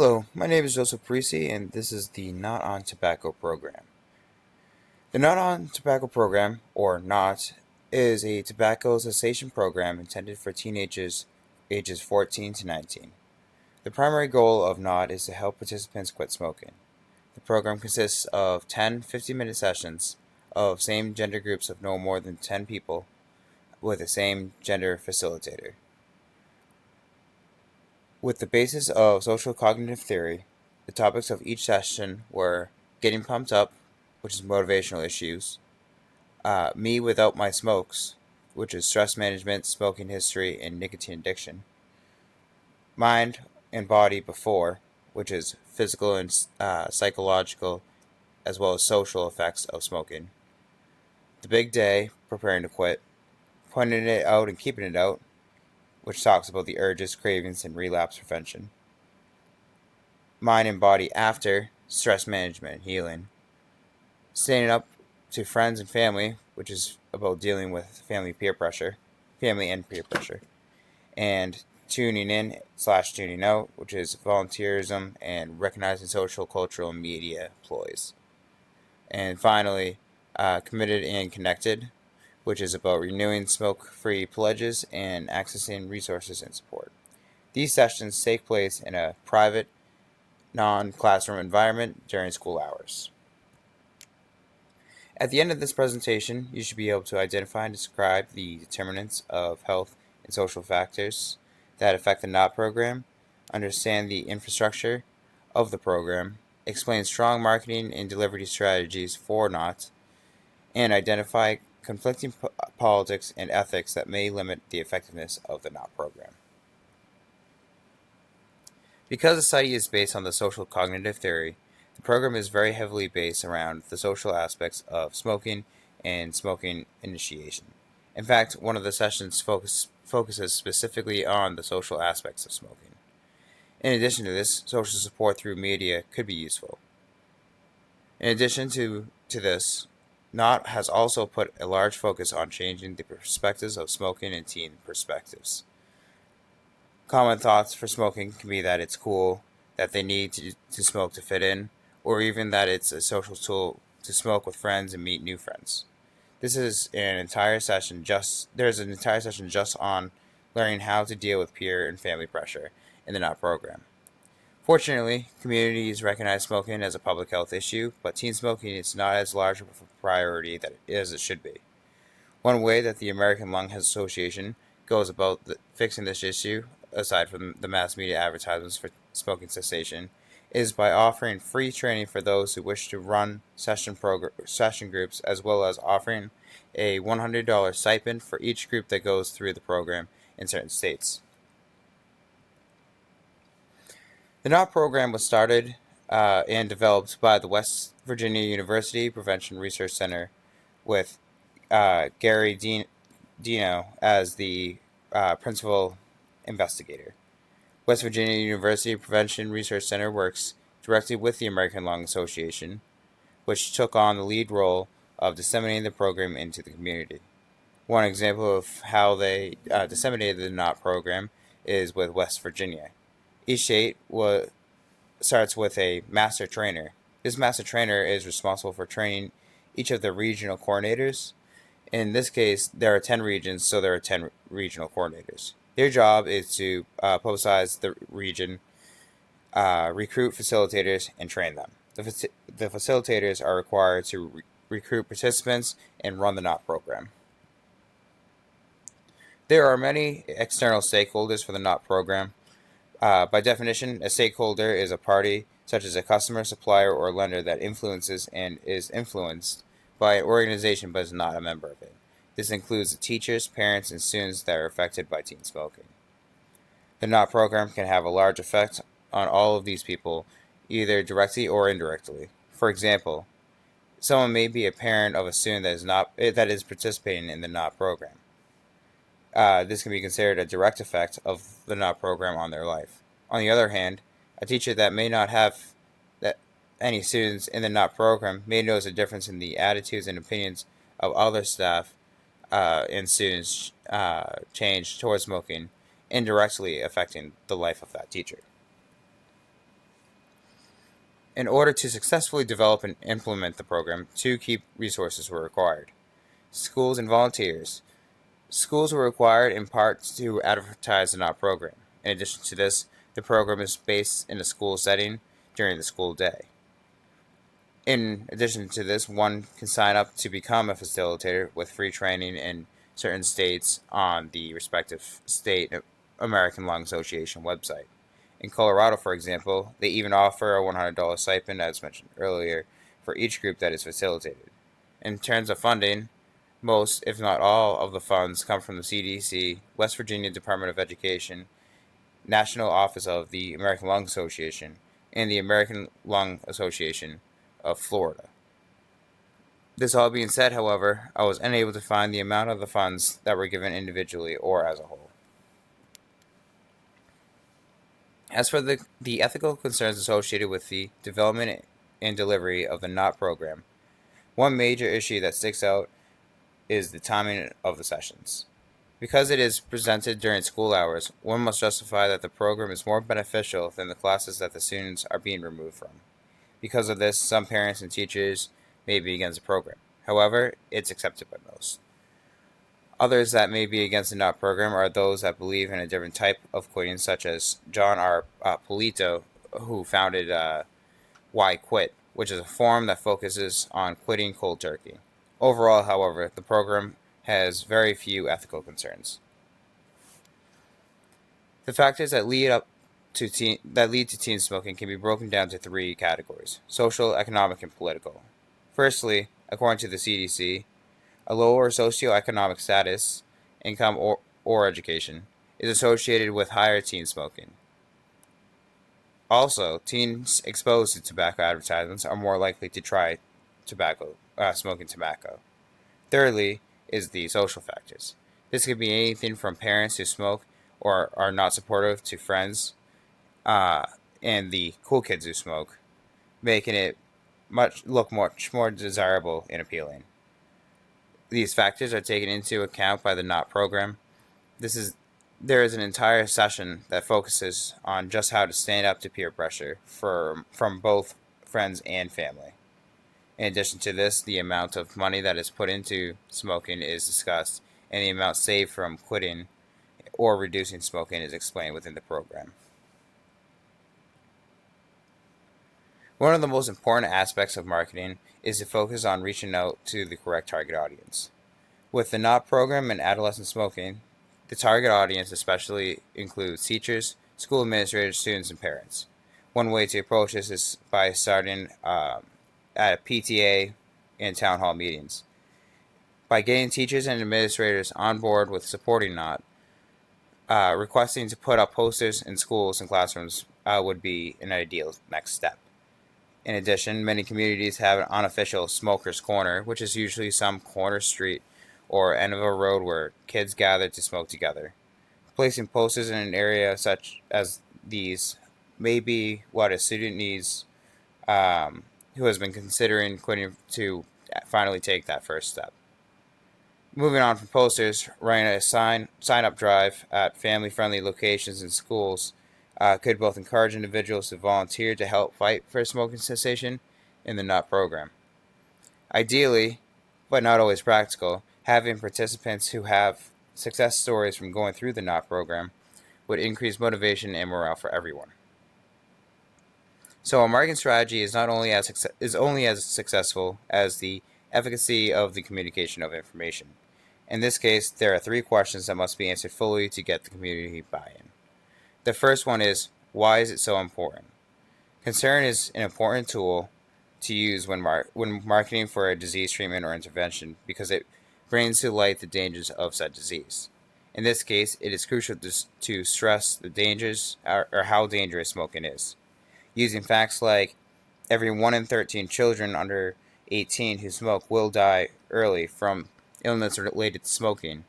Hello, my name is Joseph Parisi, and this is the Not on Tobacco program. The Not on Tobacco program, or NOT, is a tobacco cessation program intended for teenagers ages 14 to 19. The primary goal of NOT is to help participants quit smoking. The program consists of 10 50-minute sessions of same gender groups of no more than 10 people with the same gender facilitator. With the basis of social cognitive theory, the topics of each session were getting pumped up, which is motivational issues, me without my smokes, which is stress management, smoking history, and nicotine addiction, mind and body before, which is physical and psychological as well as social effects of smoking, the big day, preparing to quit, pointing it out and keeping it out, which talks about the urges, cravings, and relapse prevention, mind and body after, stress management and healing, standing up to friends and family, which is about dealing with family and peer pressure, and tuning in slash tuning out, which is volunteerism and recognizing social, cultural, and media ploys. And finally, committed and connected, which is about renewing smoke-free pledges and accessing resources and support. These sessions take place in a private, non-classroom environment during school hours. At the end of this presentation, you should be able to identify and describe the determinants of health and social factors that affect the NOT program, understand the infrastructure of the program, explain strong marketing and delivery strategies for NOT, and identify conflicting politics and ethics that may limit the effectiveness of the NOT program. Because the study is based on the social cognitive theory, the program is very heavily based around the social aspects of smoking and smoking initiation. In fact, one of the sessions focuses specifically on the social aspects of smoking. In addition to this, social support through media could be useful. In addition to this, NOT has also put a large focus on changing the perspectives of smoking and teen perspectives. Common thoughts for smoking can be that it's cool, that they need to smoke to fit in, or even that it's a social tool to smoke with friends and meet new friends. This is an entire session there's an entire session just on learning how to deal with peer and family pressure in the NOT program. Fortunately, communities recognize smoking as a public health issue, but teen smoking is not as large of a priority as it should be. One way that the American Lung Association goes about fixing this issue, aside from the mass media advertisements for smoking cessation, is by offering free training for those who wish to run session groups, as well as offering a $100 stipend for each group that goes through the program in certain states. The NOT program was started and developed by the West Virginia University Prevention Research Center with Gary Dino as the principal investigator. West Virginia University Prevention Research Center works directly with the American Lung Association, which took on the lead role of disseminating the program into the community. One example of how they disseminated the NOT program is with West Virginia. Each state starts with a master trainer. This master trainer is responsible for training each of the regional coordinators. In this case, there are 10 regions, so there are 10 regional coordinators. Their job is to publicize the region, recruit facilitators, and train them. The facilitators are required to recruit participants and run the NOT program. There are many external stakeholders for the NOT program. By definition, a stakeholder is a party, such as a customer, supplier, or lender that influences and is influenced by an organization but is not a member of it. This includes the teachers, parents, and students that are affected by teen smoking. The NOT program can have a large effect on all of these people, either directly or indirectly. For example, someone may be a parent of a student that is participating in the NOT program. This can be considered a direct effect of the NOT program on their life. On the other hand, a teacher that may not have any students in the NOT program may notice a difference in the attitudes and opinions of other staff and students change towards smoking, indirectly affecting the life of that teacher. In order to successfully develop and implement the program, two key resources were required: schools and volunteers. Schools were required in part to advertise the NOT program. In addition to this, the program is based in a school setting during the school day. In addition to this, one can sign up to become a facilitator with free training in certain states on the respective state American Lung Association website. In Colorado, for example, they even offer a $100 stipend, as mentioned earlier, for each group that is facilitated. In terms of funding, most, if not all, of the funds come from the CDC, West Virginia Department of Education, National Office of the American Lung Association, and the American Lung Association of Florida. This all being said, however, I was unable to find the amount of the funds that were given individually or as a whole. As for the ethical concerns associated with the development and delivery of the NOT program, one major issue that sticks out is the timing of the sessions. Because it is presented during school hours, one must justify that the program is more beneficial than the classes that the students are being removed from. Because of this, some parents and teachers may be against the program. However, it's accepted by most. Others that may be against the NOT program are those that believe in a different type of quitting, such as John R. Polito, who founded Why Quit, which is a forum that focuses on quitting cold turkey. Overall, however, the program has very few ethical concerns. The factors that lead to teen smoking can be broken down to three categories: social, economic, and political. Firstly, according to the CDC, a lower socioeconomic status, income, or education is associated with higher teen smoking. Also, teens exposed to tobacco advertisements are more likely to try smoking tobacco. Thirdly, is the social factors. This could be anything from parents who smoke or are not supportive to friends uh, and the cool kids who smoke, making it look much more desirable and appealing. These factors are taken into account by the NOT program. This is There is an entire session that focuses on just how to stand up to peer pressure from both friends and family. In addition to this, the amount of money that is put into smoking is discussed, and the amount saved from quitting or reducing smoking is explained within the program. One of the most important aspects of marketing is to focus on reaching out to the correct target audience. With the NOT program and adolescent smoking, the target audience especially includes teachers, school administrators, students, and parents. One way to approach this is by starting at PTA and town hall meetings. By getting teachers and administrators on board with supporting NOT, requesting to put up posters in schools and classrooms would be an ideal next step. In addition, many communities have an unofficial smoker's corner, which is usually some corner street or end of a road where kids gather to smoke together. Placing posters in an area such as these may be what a student needs who has been considering quitting to finally take that first step. Moving on from posters, running a sign up drive at family friendly locations and schools could both encourage individuals to volunteer to help fight for smoking cessation in the NOT program. Ideally, but not always practical, having participants who have success stories from going through the NOT program would increase motivation and morale for everyone. So a marketing strategy is only as successful as the efficacy of the communication of information. In this case, there are three questions that must be answered fully to get the community buy-in. The first one is, why is it so important? Concern is an important tool to use when marketing for a disease treatment or intervention because it brings to light the dangers of said disease. In this case, it is crucial to stress the dangers or how dangerous smoking is. Using facts like every 1 in 13 children under 18 who smoke will die early from illness related to smoking,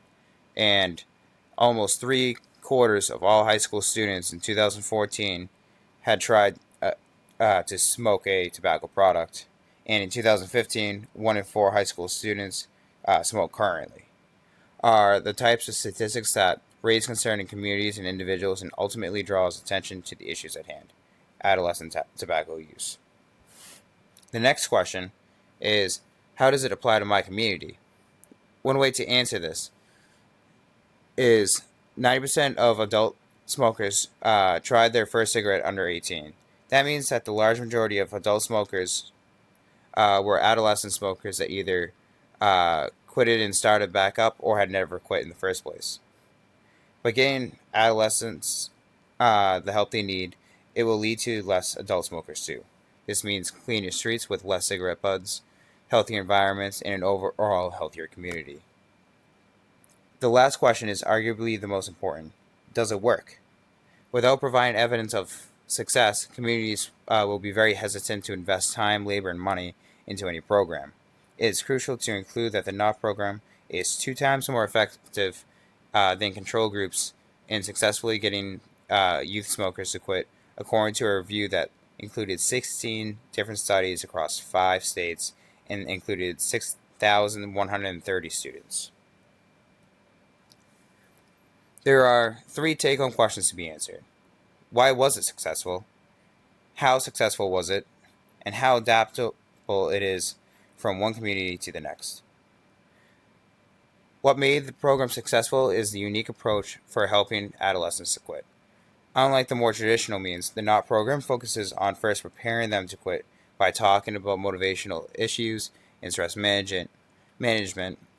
and almost 3/4 of all high school students in 2014 had tried to smoke a tobacco product, and in 2015, 1 in 4 high school students smoke currently, are the types of statistics that raise concern in communities and individuals and ultimately draws attention to the issues at hand: adolescent tobacco use. The next question is, how does it apply to my community? One way to answer this is 90% of adult smokers tried their first cigarette under 18. That means that the large majority of adult smokers were adolescent smokers that either quitted and started back up or had never quit in the first place. By getting adolescents the help they need, it will lead to less adult smokers too. This means cleaner streets with less cigarette butts, healthier environments, and an overall healthier community. The last question is arguably the most important. Does it work? Without providing evidence of success, communities will be very hesitant to invest time, labor, and money into any program. It is crucial to include that the NOT program is 2 times more effective than control groups in successfully getting youth smokers to quit, according to a review that included 16 different studies across 5 states and included 6,130 students. There are 3 take-home questions to be answered. Why was it successful? How successful was it? And how adaptable it is from one community to the next. What made the program successful is the unique approach for helping adolescents to quit. Unlike the more traditional means, the NOT program focuses on first preparing them to quit by talking about motivational issues and stress management,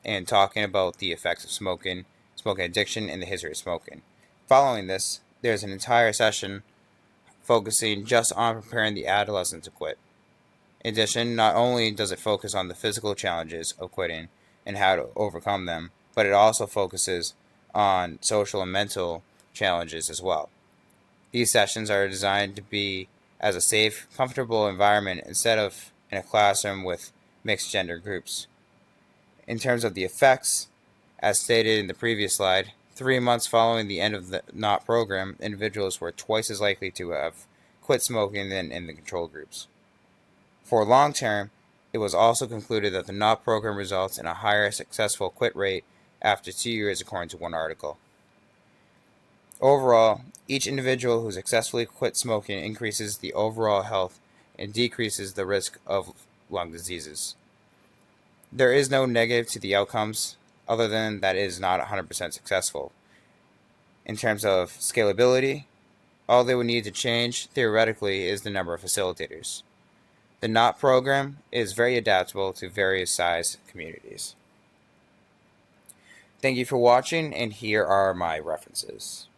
and talking about the effects of smoking addiction, and the history of smoking. Following this, there's an entire session focusing just on preparing the adolescent to quit. In addition, not only does it focus on the physical challenges of quitting and how to overcome them, but it also focuses on social and mental challenges as well. These sessions are designed to be as a safe, comfortable environment instead of in a classroom with mixed gender groups. In terms of the effects, as stated in the previous slide, 3 months following the end of the NOT program, individuals were twice as likely to have quit smoking than in the control groups. For long term, it was also concluded that the NOT program results in a higher successful quit rate after 2 years, according to one article. Overall, each individual who successfully quit smoking increases the overall health and decreases the risk of lung diseases. There is no negative to the outcomes other than that it is not 100% successful. In terms of scalability, all they would need to change, theoretically, is the number of facilitators. The NOT program is very adaptable to various size communities. Thank you for watching, and here are my references.